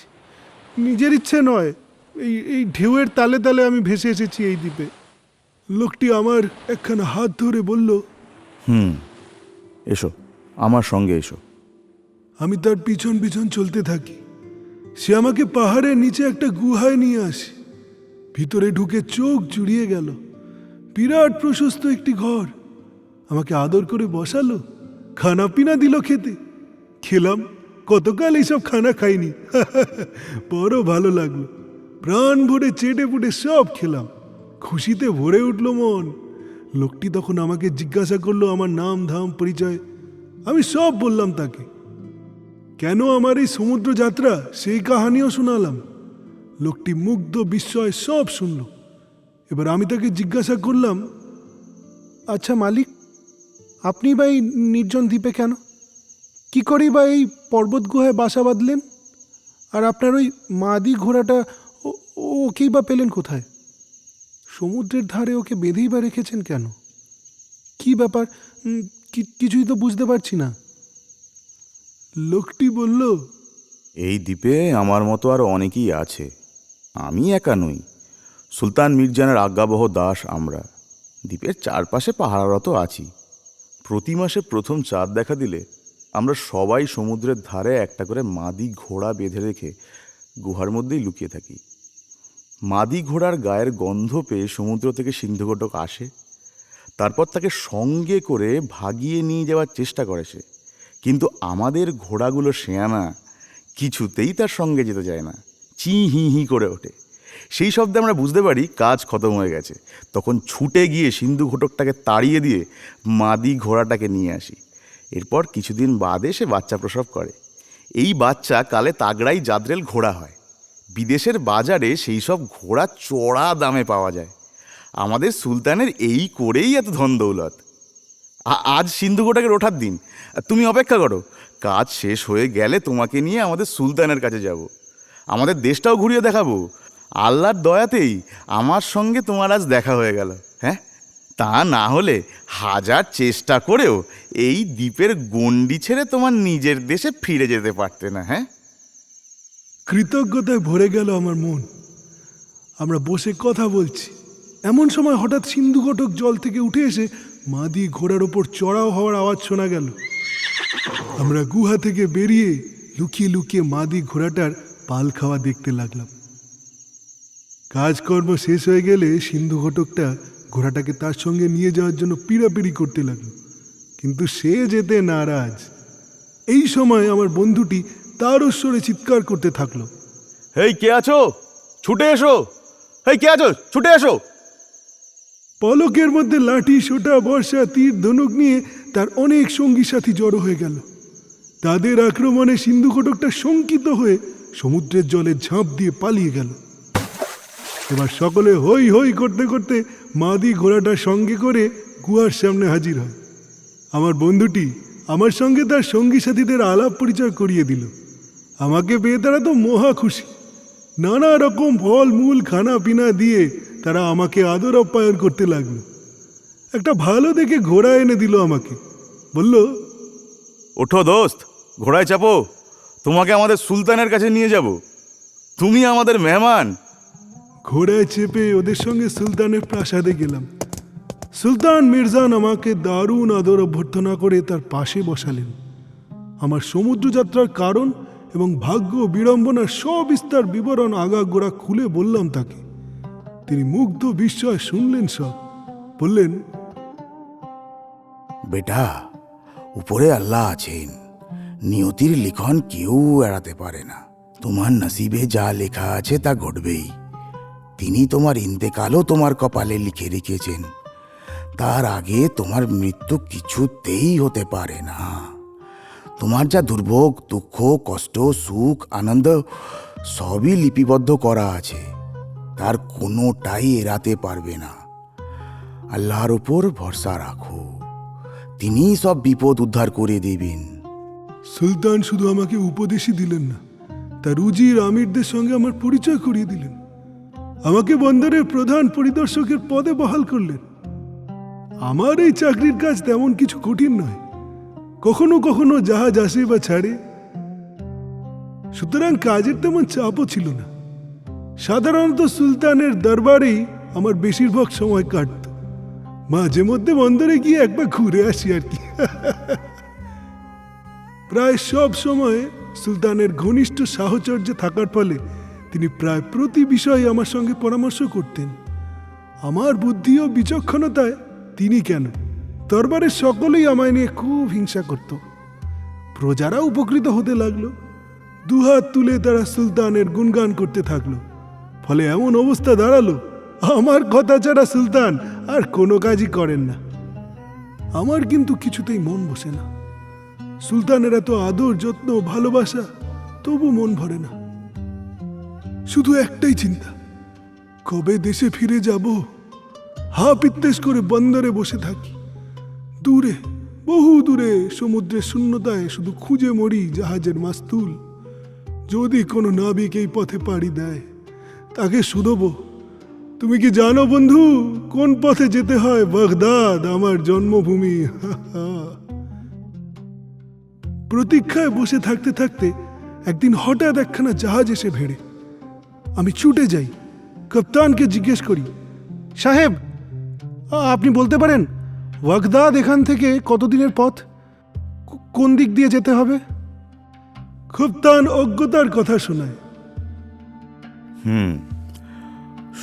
Speaker 4: নিজের ইচ্ছে নয়, এই ঢেউয়ের তালে তালে আমি ভেসে এসেছি এই দ্বীপে।
Speaker 6: লোকটি আমার একখানা হাত ধরে বলল,
Speaker 7: এসো, আমার সঙ্গে এসো।
Speaker 6: আমি তার পিছন পিছন চলতে থাকি। সে আমাকে পাহাড়ের নিচে একটা গুহায় নিয়ে আসে। ভিতরে ঢুকে চোখ জুড়িয়ে গেল। বিরাট প্রশস্ত একটি ঘর। আমাকে আদর করে বসালো, খানা পিনা দিল খেতে। খেলাম, কতকাল এইসব খানা খাইনি। বড় ভালো লাগলো। প্রাণ ভরে চেটে পুটে সব খেলাম। খুশিতে ভরে উঠল মন। লোকটি তখন আমাকে জিজ্ঞাসা করলো আমার নাম ধাম পরিচয়। আমি সব বললাম তাকে। কেন আমার এই সমুদ্র যাত্রা সেই কাহানিও শোনালাম। লোকটি মুগ্ধ বিস্ময় সব শুনল। এবার আমি তাকে জিজ্ঞাসা করলাম,
Speaker 4: আচ্ছা মালিক, আপনি বা এই নির্জন দ্বীপে কেন? কি করেই বা এই পর্বত গুহায় বাসা বাঁধলেন? আর আপনার ওই মাদি ঘোড়াটা ওকেই বা পেলেন কোথায়? সমুদ্রের ধারে ওকে বেঁধেই বা রেখেছেন কেন? কি ব্যাপার, কিছুই তো বুঝতে পারছি না।
Speaker 6: লোকটি বলল,
Speaker 7: এই দ্বীপে আমার মতো আরও অনেকেই আছে, আমি একা নই। সুলতান মির্জানের আজ্ঞাবহ দাস আমরা। দ্বীপের চারপাশে পাহারারত আছি। প্রতি মাসে প্রথম চাঁদ দেখা দিলে আমরা সবাই সমুদ্রের ধারে একটা করে মাদি ঘোড়া বেঁধে রেখে গুহার মধ্যেই লুকিয়ে থাকি। মাদি ঘোড়ার গায়ের গন্ধ পেয়ে সমুদ্র থেকে সিন্ধুঘটক আসে। তারপর তাকে সঙ্গে করে ভাগিয়ে নিয়ে যাওয়ার চেষ্টা করে সে। কিন্তু আমাদের ঘোড়াগুলো শেয়ানা, কিছুতেই তার সঙ্গে যেতে চায় না, চি হি হি করে ওঠে। সেই শব্দে আমরা বুঝতে পারি কাজ খতম হয়ে গেছে। তখন ছুটে গিয়ে সিন্ধু ঘটকটাকে তাড়িয়ে দিয়ে মাদি ঘোড়াটাকে নিয়ে আসি। এরপর কিছুদিন বাদে সে বাচ্চা প্রসব করে। এই বাচ্চা কালে তাগড়াই জাদ্রেল ঘোড়া হয়। বিদেশের বাজারে সেই সব ঘোড়া চড়া দামে পাওয়া যায়। আমাদের সুলতানের এই করেই এত ধন দৌলত। আজ সিন্ধু ঘোটাকের ওঠার দিন, তুমি অপেক্ষা করো। কাজ শেষ হয়ে গেলে তোমাকে নিয়ে আমাদের সুলতানের কাছে যাব। আমাদের দেশটাও ঘুরিয়ে দেখাবো। আল্লাহর দয়াতেই আমার সঙ্গে তোমার আজ দেখা হয়ে গেল। হ্যাঁ, তা না হলে হাজার চেষ্টা করেও এই দ্বীপের গণ্ডি ছেড়ে তোমার নিজের দেশে ফিরে যেতে পারতে না। হ্যাঁ,
Speaker 6: কৃতজ্ঞতায় ভরে গেল আমার মন। আমরা বসে কথা বলছি, এমন সময় হঠাৎ সিন্ধু ঘটক জল থেকে উঠে এসে মাদি ঘোড়ার ওপর চড়াও হওয়ার আওয়াজ শোনা গেল। আমরা গুহা থেকে বেরিয়ে লুকিয়ে লুকিয়ে মাদি ঘোড়াটার পাল খাওয়া দেখতে লাগলাম। কাজকর্ম শেষ হয়ে গেলে সিন্ধু ঘটকটা ঘোড়াটাকে তার সঙ্গে নিয়ে যাওয়ার জন্য পিড়াপিড়ি করতে লাগলো, কিন্তু সে যেতে নারাজ। এই সময় আমার বন্ধুটি তার স্বরে চিৎকার করতে থাকলো,
Speaker 7: হেই কে আছো, ছুটে এসো! হেই কে আছো, ছুটে এসো!
Speaker 6: পলকের মধ্যে লাঠি, সোটা, বর্ষা, তীর, ধনুক নিয়ে তার অনেক সঙ্গী সাথী জড়ো হয়ে গেল। তাদের আক্রমণে সিন্ধু ঘটকটা শঙ্কিত হয়ে সমুদ্রের জলে ঝাঁপ দিয়ে পালিয়ে গেল। এবার সকলে হই হই করতে করতে মাদি ঘোড়াটা সঙ্গে করে গুহার সামনে হাজির হয়। আমার বন্ধুটি আমার সঙ্গে তার সঙ্গী সাথীদের আলাপ পরিচয় করিয়ে দিল। আমাকে পেয়ে তারা তো মহা খুশি। নানা রকম ফল মূল খানা পিনা দিয়ে তারা আমাকে আদর আপ্যায়ন করতে লাগলো। একটা ভালো দেখে ঘোড়া এনে দিল আমাকে। বলল,
Speaker 7: ওঠো দোস্ত, ঘোড়ায় চাপো, তোমাকে আমাদের সুলতানের কাছে নিয়ে যাব। তুমি আমাদের মেহমান।
Speaker 6: ঘোড়ায় চেপে ওদের সঙ্গে সুলতানের প্রাসাদে গেলাম। সুলতান মির্জান আমাকে দারুণ আদর অভ্যর্থনা করে তার পাশে বসালেন। আমার সমুদ্র যাত্রার কারণ এবং ভাগ্য বিড়ম্বনার সবিস্তার বিবরণ আগাগোড়া খুলে বললাম তাকে। তিনি মুগ্ধ বিস্ময় শুনলেন সব। বললেন,
Speaker 7: বেটা, উপরে আল্লাহ আছেন, নিয়তির লিখন কেউ এড়াতে পারে না। তোমার নসিবে যা লেখা আছে তা ঘটবেই। তিনি তোমার ইন্তেকালও তোমার কপালে লিখে রেখেছেন। তার আগে তোমার মৃত্যু কিছুতেই হতে পারে না। তোমার যা দুর্ভোগ, দুঃখ, কষ্ট, সুখ, আনন্দ সবই লিপিবদ্ধ করা আছে। তার কোনোটাই এড়াতে পারবে না। আল্লাহর উপর ভরসা রাখো, তিনিই সব বিপদ উদ্ধার করে দেবেন।
Speaker 6: সুলতান শুধু আমাকে উপদেশই দিলেন না, তার উজির আমিরদের সঙ্গে আমার পরিচয় করিয়ে দিলেন। আমাকে বন্দরের প্রধান পরিদর্শকের পদে বহাল করলেন। আমার এই চাকরির কাজ তেমন কিছু কঠিন নয়, কখনো কখনো জাহাজ আসে বা ছাড়ে, সুতরাং কাজের তেমন চাপও ছিল না। সাধারণত সুলতানের দরবারেই আমার বেশিরভাগ সময় কাটত। মাঝে মধ্যে বন্দরে গিয়ে একবার ঘুরে আসি আর কি। প্রায় সব সময় সুলতানের ঘনিষ্ঠ সাহচর্যে থাকার ফলে তিনি প্রায় প্রতি বিষয়ে আমার সঙ্গে পরামর্শ করতেন। আমার বুদ্ধি ও বিচক্ষণতায় তিনি কেন, দরবারের সকলেই আমায় নিয়ে খুব হিংসা করত। প্রজারা উপকৃত হতে লাগলো। দুহাত তুলে তারা সুলতানের গুণগান করতে থাকলো। ফলে এমন অবস্থা দাঁড়ালো, আমার কথা ছাড়া সুলতান আর কোনো কাজই করেন না। আমার কিন্তু কিছুতেই মন বসে না। সুলতানের এত আদর, যত্ন, ভালোবাসা, তবু মন ভরে না। শুধু একটাই চিন্তা, কবে দেশে ফিরে যাব। হা পিত্তেশ করে বন্দরে বসে থাকি। দূরে, বহু দূরে সমুদ্রের শূন্যতায় শুধু খুঁজে মরি জাহাজের মাস্তুল। যদি কোনো নাবিক এই পথে পাড়ি দেয়, তাকে শুধোব, তুমি কি জানো বন্ধু কোন পথে যেতে হয়? বাগদাদ, আমার জন্মভূমি। প্রতীক্ষায় বসে থাকতে থাকতে একদিন হঠাৎ একখানা জাহাজ এসে ভিড়ে। আমি ছুটে যাই, কাপ্তানকে জিজ্ঞেস করি, সাহেব, আপনি বলতে পারেন বাগদাদ এখান থেকে কতদিনের পথ? কোন দিক দিয়ে যেতে হবে? কাপ্তান অজ্ঞতার কথা শোনায়।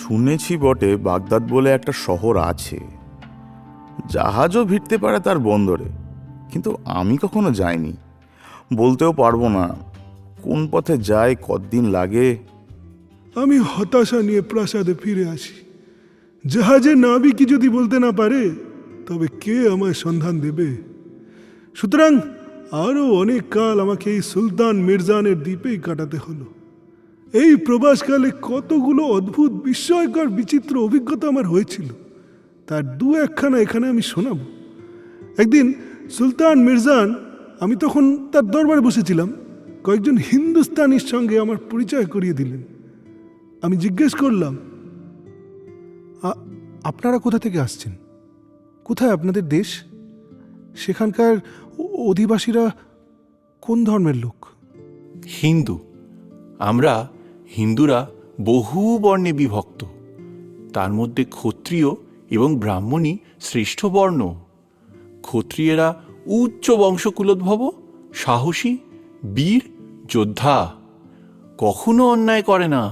Speaker 7: শুনেছি বটে, বাগদাদ বলে একটা শহর আছে। জাহাজও ভিড়তে পারে তার বন্দরে, কিন্তু আমি কখনো যাইনি, বলতেও পারবো না কোন পথে যায়, কতদিন লাগে।
Speaker 6: আমি হতাশা নিয়ে প্রাসাদে ফিরে আসি। জাহাজের নাবিকই যদি বলতে না পারে, তবে কে আমায় সন্ধান দেবে? সুতরাং আরও অনেক কাল আমাকে এই সুলতান মির্জানের দ্বীপেই কাটাতে হলো। এই প্রবাসকালে কতগুলো অদ্ভুত, বিস্ময়কর, বিচিত্র অভিজ্ঞতা আমার হয়েছিল, তার দু একখানা এখানে আমি শোনাবো। একদিন সুলতান মির্জান, আমি তখন তার দরবারে বসেছিলাম, কয়েকজন হিন্দুস্তানির সঙ্গে আমার পরিচয় করিয়ে দিলেন। আমি জিজ্ঞেস করলাম, আপনারা কোথা থেকে আসছেন? কোথায় আপনাদের দেশ? সেখানকার অধিবাসীরা কোন ধর্মের লোক?
Speaker 8: হিন্দু। আমরা হিন্দুরা বহু বর্ণে বিভক্ত। তার মধ্যে ক্ষত্রিয় এবং ব্রাহ্মণই শ্রেষ্ঠ বর্ণ। ক্ষত্রিয়েরা উচ্চ বংশকুলোদ্ভব, সাহসী, বীর, যোদ্ধা। কখনো অন্যায় করে না,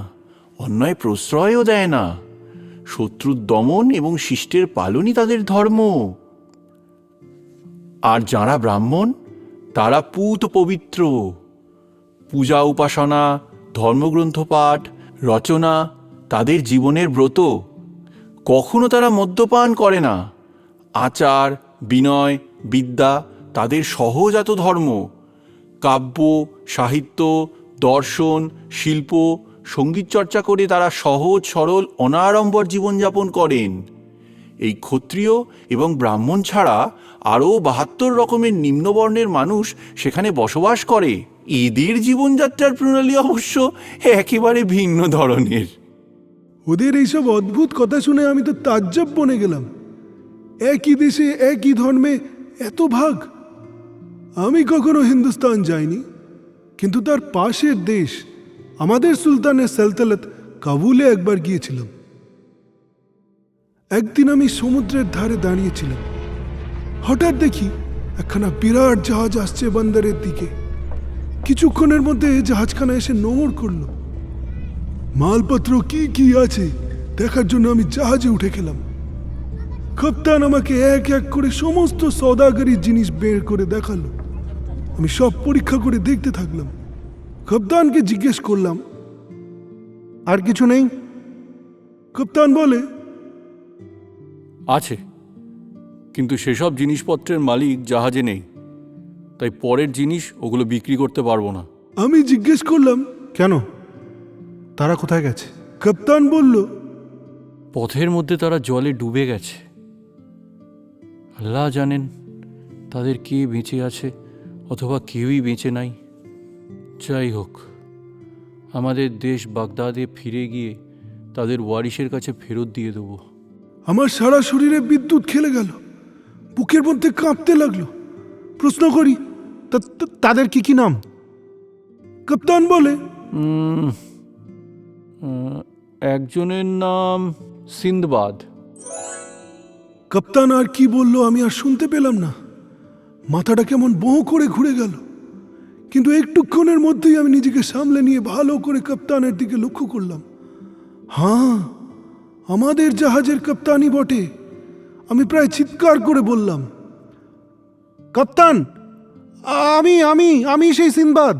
Speaker 8: অন্যায় প্রশ্রয়ও দেয় না। শত্রুর দমন এবং শিষ্টের পালনই তাদের ধর্ম। আর যারা ব্রাহ্মণ, তারা পূত পবিত্র। পূজা, উপাসনা, ধর্মগ্রন্থ পাঠ, রচনা তাদের জীবনের ব্রত। কখনো তারা মদ্যপান করে না। আচার, বিনয়, বিদ্যা তাদের সহজাত ধর্ম। কাব্য, সাহিত্য, দর্শন, শিল্প, সঙ্গীত চর্চা করে তারা সহজ, সরল, অনাড়ম্বর জীবনযাপন করেন। এই ক্ষত্রিয় এবং ব্রাহ্মণ ছাড়া আরও ৭২ রকমের নিম্নবর্ণের মানুষ সেখানে বসবাস করে। এদের জীবনযাত্রার প্রণালী অবশ্য একেবারে ভিন্ন ধরনের।
Speaker 6: ওদের এইসব অদ্ভুত কথা শুনে আমি তো তাজ্জব বনে গেলাম। একই দেশে, একই ধর্মে এত ভাগ। আমি কখনো হিন্দুস্তান যাইনি, কিন্তু তার পাশের দেশ আমাদের সুলতানের সালতানাত কাবুলে একবার গিয়েছিলাম। একদিন আমি সমুদ্রের ধারে দাঁড়িয়েছিলাম। হঠাৎ দেখি একখানা বিরাট জাহাজ আসছে বন্দরের দিকে। কিছুক্ষণের মধ্যে জাহাজখানা এসে নোঙর করল। মালপত্র কি কি আছে দেখার জন্য আমি জাহাজে উঠে গেলাম। কাপ্তান আমাকে এক এক করে সমস্ত সওদাগরির জিনিস বের করে দেখালো। আমি সব পরীক্ষা করে দেখতে থাকলাম। কাপ্তানকে জিজ্ঞেস করলাম,
Speaker 4: আর কিছু নেই?
Speaker 6: কাপ্তান বলে,
Speaker 8: আছে, কিন্তু সেসব জিনিসপত্রের মালিক জাহাজে নেই, তাই পরের জিনিস ওগুলো বিক্রি করতে পারবো না।
Speaker 6: আমি জিজ্ঞেস করলাম,
Speaker 4: কেন? তারা কোথায় গেছে?
Speaker 6: কাপ্তান বলল,
Speaker 8: পথের মধ্যে তারা জলে ডুবে গেছে। আল্লাহ জানেন তাদের কে বেঁচে আছে অথবা কেউই বেঁচে নাই। যাই হোক, আমাদের দেশ বাগদাদে ফিরে গিয়ে তাদের ওয়ারিশের কাছে ফেরত দিয়ে দেবো।
Speaker 6: আমার সারা শরীরে বিদ্যুৎ খেলে গেল, বুকের মধ্যে কাঁপতে লাগলো। প্রশ্ন করি,
Speaker 4: তাদের কি কি নাম?
Speaker 6: কাপ্তান বলে,
Speaker 8: একজনের নাম সিন্দবাদ।
Speaker 6: কাপ্তান আর কি বলল আমি আর শুনতে পেলাম না। মাথাটা কেমন বঁ করে ঘুরে গেল, কিন্তু একটুক্ষণের মধ্যেই আমি নিজেকে সামলে নিয়ে ভালো করে কাপ্তানের দিকে লক্ষ্য করলাম। হ্যাঁ, আমাদের জাহাজের কাপ্তানই বটে। আমি প্রায় চিৎকার করে বললাম,
Speaker 4: কাপ্তান, আমি আমি আমি সেই সিনবাদ।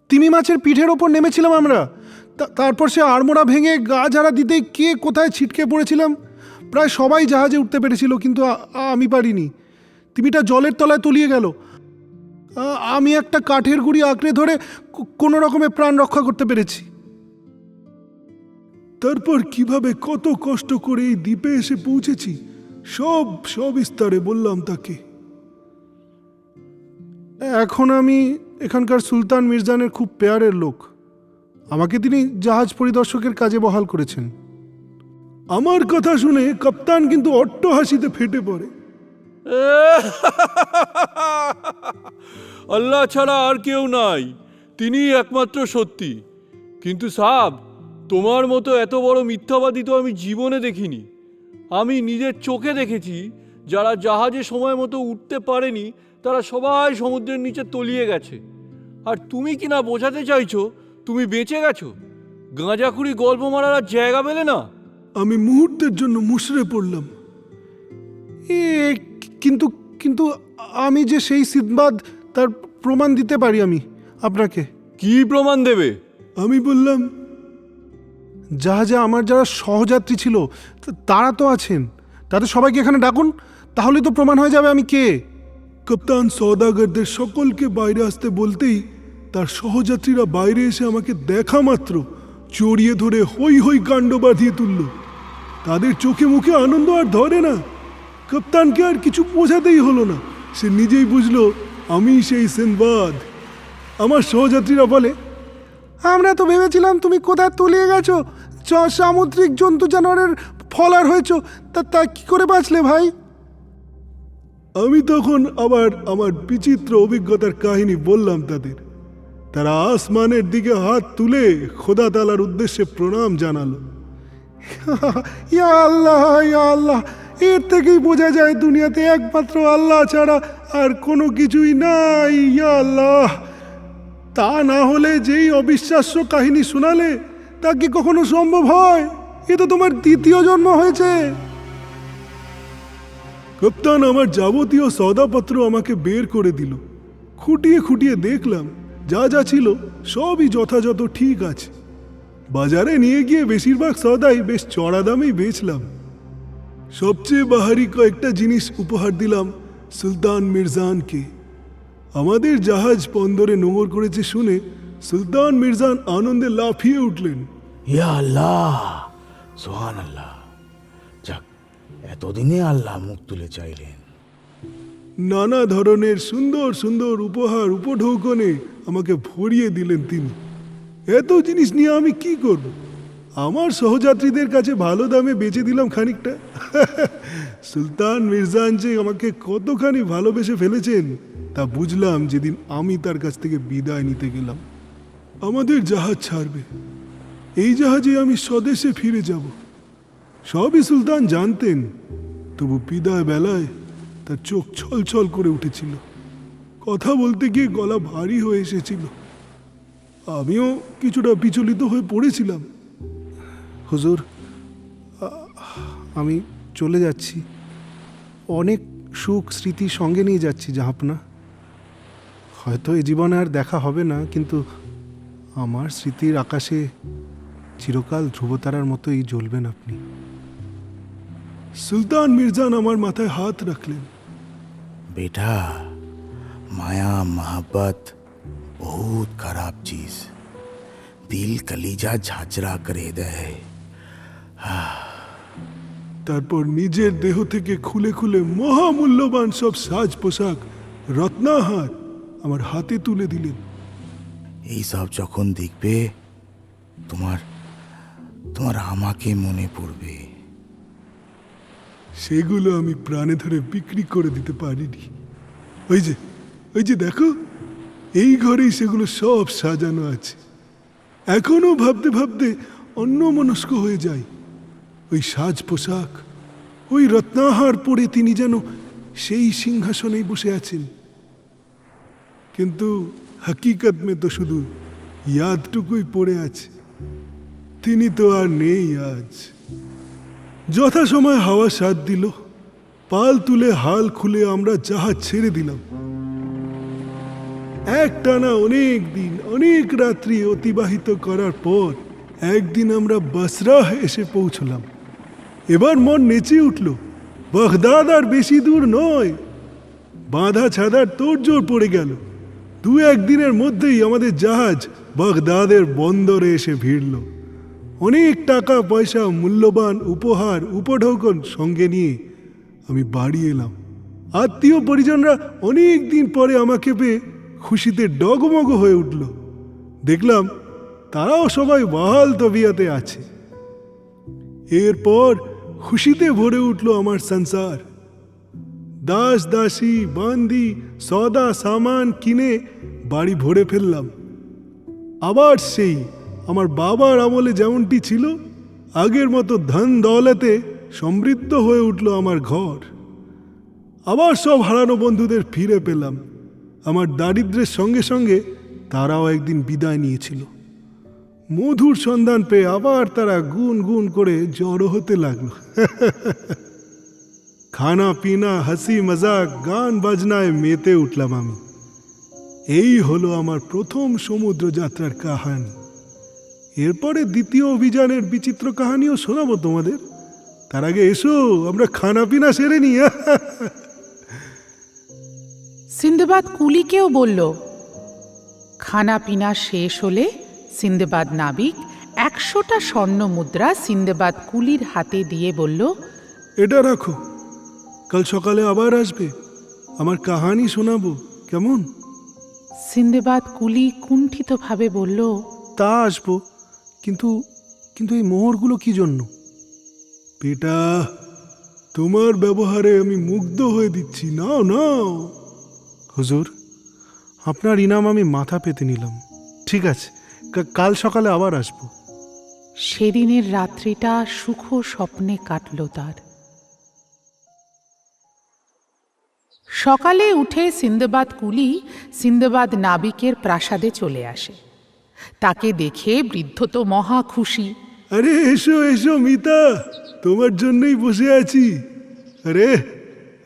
Speaker 4: তিমি মাছের পিঠের ওপর নেমেছিলাম আমরা। তারপর সে আড়মোড়া ভেঙে গা ঝাড়া দিতেই কে কোথায় ছিটকে পড়েছিলাম। প্রায় সবাই জাহাজে উঠতে পেরেছিল, কিন্তু আমি পারিনি। তিমিটা জলের তলায় তলিয়ে গেল। আমি একটা কাঠের গুঁড়ি আঁকড়ে ধরে কোনো রকমে প্রাণ রক্ষা করতে পেরেছি।
Speaker 6: তারপর কিভাবে কত কষ্ট করে এই দ্বীপে এসে পৌঁছেছি সব সবিস্তারে বললাম তাকে।
Speaker 4: এখন আমি এখানকার সুলতান মির্জানের খুব পেয়ারের লোক। আমাকে তিনি জাহাজ পরিদর্শকের কাজে বহাল করেছেন।
Speaker 6: আমার কথা শুনে কাপ্তান কিন্তু অট্ট হাসিতে ফেটে পড়ে।
Speaker 8: আল্লাহ ছাড়া আর কেউ নাই, তিনি একমাত্র সত্যি। কিন্তু সাব, তোমার মতো এত বড় মিথ্যাবাদী তো আমি জীবনে দেখিনি। আমি নিজের চোখে দেখেছি যারা জাহাজে সময় মতো উঠতে পারেনি তারা সবাই সমুদ্রের নিচে তলিয়ে গেছে। আর তুমি কি না বোঝাতে চাইছো তুমি বেঁচে গেছো? গাঁজাখুরি গল্প মারার আর জায়গা পেলে না।
Speaker 6: আমি মুহূর্তের জন্য মুষড়ে পড়লাম।
Speaker 4: কিন্তু কিন্তু আমি যে সেই সিনবাদ, তার প্রমাণ দিতে পারি আমি আপনাকে।
Speaker 8: কি প্রমাণ দেবে?
Speaker 6: আমি বললাম,
Speaker 4: জাহাজে আমার যারা সহযাত্রী ছিল তারা তো আছেন, তাদের সবাইকে এখানে ডাকুন, তাহলে তো প্রমাণ হয়ে যাবে আমি কে।
Speaker 6: কাপ্তান সওদাগরদের সকলকে বাইরে আসতে বলতেই তার সহযাত্রীরা বাইরে এসে আমাকে দেখা মাত্র জড়িয়ে ধরে হই হই কাণ্ড বাঁধিয়ে তুলল। তাদের চোখে মুখে আনন্দ আর ধরে না। কাপ্তানকে আর কিছু বোঝাতেই হলো না, সে নিজেই বুঝলো আমি সেই সিনবাদ। আমার সহযাত্রীরা বলে,
Speaker 4: আমরা তো ভেবেছিলাম তুমি কোথায় তলিয়ে গেছো, সামুদ্রিক জন্তু জানোয়ারের ফলার হয়েছ, তা কি করে বাঁচলে ভাই?
Speaker 6: আমি তখন আবার আমার বিচিত্র অভিজ্ঞতার কাহিনী বললাম তাদের। তারা আসমানের দিকে হাত তুলে খোদা তাআলার উদ্দেশ্যে প্রণাম জানালো।
Speaker 4: ইয়া আল্লাহ, ইয়া আল্লাহ, এর থেকেই বোঝা যায় দুনিয়াতে একমাত্র আল্লাহ ছাড়া আর কোনো কিছুই নাই। ইয়া আল্লাহ, তা না হলে যেই অবিশ্বাস্য কাহিনী শোনালে তা কি কখনো সম্ভব হয়? এ তো তোমার দ্বিতীয় জন্ম হয়েছে।
Speaker 6: কাপ্তান আমার যাবতীয় সওদাপত্র আমাকে বের করে দিল। খুঁটিয়ে খুঁটিয়ে দেখলাম যা যা ছিল সবই যথাযথ ঠিক আছে। বাজারে নিয়ে গিয়ে বেশিরভাগ সওদাই বেশ চড়া দামেই বেচলাম। সবচেয়ে বাহারি কয়েকটা জিনিস উপহার দিলাম সুলতান মির্জানকে। আমাদের জাহাজ বন্দরে নোঙর করেছে শুনে সুলতান মির্জান আনন্দে লাফিয়ে উঠলেন।
Speaker 7: ইয়া আল্লাহ, সুবহান আল্লাহ, যাক, এতদিনে আল্লাহ মুখ তুলে চাইলেন।
Speaker 6: নানা ধরনের সুন্দর সুন্দর উপহার উপঢৌকনে আমাকে ভরিয়ে দিলেন তিনি। এত জিনিস নিয়ে আমি কি করব? আমার সহযাত্রীদের কাছে ভালো দামে বেচে দিলাম খানিকটা। সুলতান মির্জান যে আমাকে কতখানি ভালোবেসে ফেলেছেন তা বুঝলাম যেদিন আমি তার কাছ থেকে বিদায় নিতে গেলাম। আমাদের জাহাজ ছাড়বে, এই জাহাজে আমি স্বদেশে ফিরে যাব, সবই সুলতান জানতেন। তবু বিদায় বেলায় তার চোখ ছলছল করে উঠেছিল, কথা বলতে গিয়ে গলা ভারী হয়ে এসেছিল। আমিও কিছুটা বিচলিত হয়ে পড়েছিলাম।
Speaker 4: হুজুর, আমি চলে যাচ্ছি। অনেক সুখ স্মৃতি সঙ্গে নিয়ে যাচ্ছি জাহাপনা। হয়তো এ জীবনে আর দেখা হবে না, কিন্তু আমার স্মৃতির আকাশে চিরকাল ধ্রুবতারার মতোই জ্বলবেন আপনি।
Speaker 6: সুলতান মির্জান আমার মাথায় হাত রাখলেন।
Speaker 7: बेटा माया मोहब्बत बहुत खराब चीज, दिल कलीजा झांझरा करे दे।
Speaker 6: তারপর নিজের দেহ থেকে খুলে খুলে মহামূল্যবান সব সাজ পোশাক, রত্নাহার আমার হাতে তুলে দিলেন।
Speaker 7: এই সব যখন দেখবে তোমার তোমার আমাকে মনে পড়বে।
Speaker 6: সেগুলো আমি প্রাণে ধরে বিক্রি করে দিতে পারিনি। ওই যে দেখো, এই ঘরেই সেগুলো সব সাজানো আছে। এখনো ভাবতে ভাবতে অন্যমনস্ক হয়ে যায়। ওই সাজ পোশাক, ওই রত্নাহার পরে তিনি যেন সেই সিংহাসনেই বসে আছেন। কিন্তু হকিকত মে তো শুধু ইয়াদটুকুই পড়ে আছে। তিনি তো আর নেই আজ। যথাসময় হাওয়া সাথ দিল, পাল তুলে হাল খুলে আমরা জাহাজ ছেড়ে দিলাম। একটানা অনেক দিন, অনেক রাত্রি অতিবাহিত করার পর একদিন আমরা বসরা এসে পৌঁছলাম। এবার মন নেচে উঠল। বাগদাদ আর বেশি দূর নয়। বাঁধা ছাদার তোড়জোড় পড়ে গেল। 2-1 দিনের মধ্যেই আমাদের জাহাজ বাগদাদের বন্দরে এসে ভিড়ল। অনেক টাকা পয়সা, মূল্যবান উপহার, উপঢৌকন সঙ্গে নিয়ে আমি বাড়ি এলাম। আত্মীয় পরিজনরা অনেক দিন পরে আমাকে পেয়ে খুশিতে ডগমগ হয়ে উঠল। দেখলাম তারাও সবাই বহাল তবিয়াতে আছে। এরপর খুশিতে ভরে উঠল আমার সংসার। দাস দাসী বান্দি সদা সামান কিনে বাড়ি ভরে ফেললাম। আবার সেই আমার বাবার আমলে যেমনটি ছিল, আগের মতো ধন দৌলতে সমৃদ্ধ হয়ে উঠল আমার ঘর। আবার সব হারানো বন্ধুদের ফিরে পেলাম। আমার দারিদ্র্যের সঙ্গে সঙ্গে তারাও একদিন বিদায় নিয়েছিল। মধুর সন্ধান পেয়ে আবার তারা গুন গুন করে জড়ো হতে লাগলো। খানা পিনা, হাসি মজাক, গান বাজনায় মেতে উঠলাম আমি। এই হলো আমার প্রথম সমুদ্র যাত্রার কাহানি। এরপরে দ্বিতীয় অভিযানের বিচিত্র কাহানিও শোনাবো তোমাদের। তার আগে এসো আমরা খানা পিনা সেরে নিই।
Speaker 5: সিন্দবাদ কুলিকেও বলল। খানা পিনা শেষ হলে সিন্দবাদ নাবিক 100টা স্বর্ণ মুদ্রা সিন্দবাদ কুলির হাতে দিয়ে বলল,
Speaker 6: এটা রাখো, কাল সকালে আবার আসবে, আমার কাহানি শোনাবো, কেমন?
Speaker 5: সিন্দবাদ কুলি কুণ্ঠিতভাবে বলল,
Speaker 4: তা আসবো, কিন্তু কিন্তু এই মোহরগুলো কি জন্য?
Speaker 6: বেটা, তোমার ব্যবহারে আমি মুগ্ধ হয়ে দিচ্ছি। নাও নাও।
Speaker 4: হুজুর, আপনার ইনাম আমি মাথা পেতে নিলাম। ঠিক আছে, কাল সকালে আবার আসবো।
Speaker 5: সেদিনের রাত্রিটা সুখ স্বপ্নে কাটল তার। সকালে উঠে সিন্দবাদ কুলি সিন্দবাদ নাবিকের প্রাসাদে চলে আসে। তাকে দেখে বৃদ্ধ তো মহা খুশি।
Speaker 6: আরে এসো এসো মিতা, তোমার জন্যই বসে আছি। আরে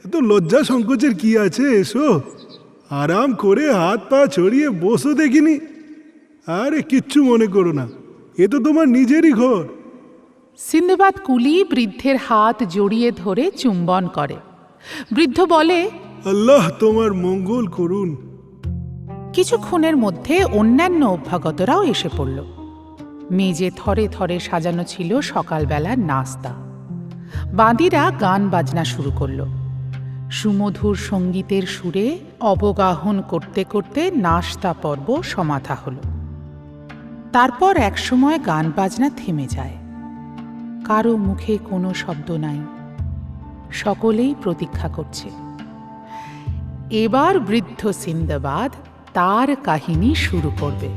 Speaker 6: এত লজ্জা সংকোচের কি আছে, এসো আরাম করে হাত পা ছড়িয়ে বসো দেখিনি। আরে কিচ্ছু মনে করো না, এ তো তোমার নিজেরই ঘর।
Speaker 5: সিন্দবাদ কুলি বৃদ্ধের হাত জড়িয়ে ধরে চুম্বন করে। বৃদ্ধ বলে,
Speaker 6: আল্লাহ তোমার মঙ্গল করুন।
Speaker 5: কিছুক্ষণের মধ্যে অন্যান্য অভ্যাগতরাও এসে পড়ল। মেজে থরে থরে সাজানো ছিল সকালবেলার নাস্তা। বাঁদিরা গান বাজনা শুরু করল। সুমধুর সঙ্গীতের সুরে অবগাহন করতে করতে নাস্তা পর্ব সমাধা হল। তারপর একসময় গান বাজনা থেমে যায়। কারো মুখে কোনো শব্দ নাই। সকলেই প্রতীক্ষা করছে। এবার বৃদ্ধ সিন্দবাদ তার কাহিনী শুরু করবে।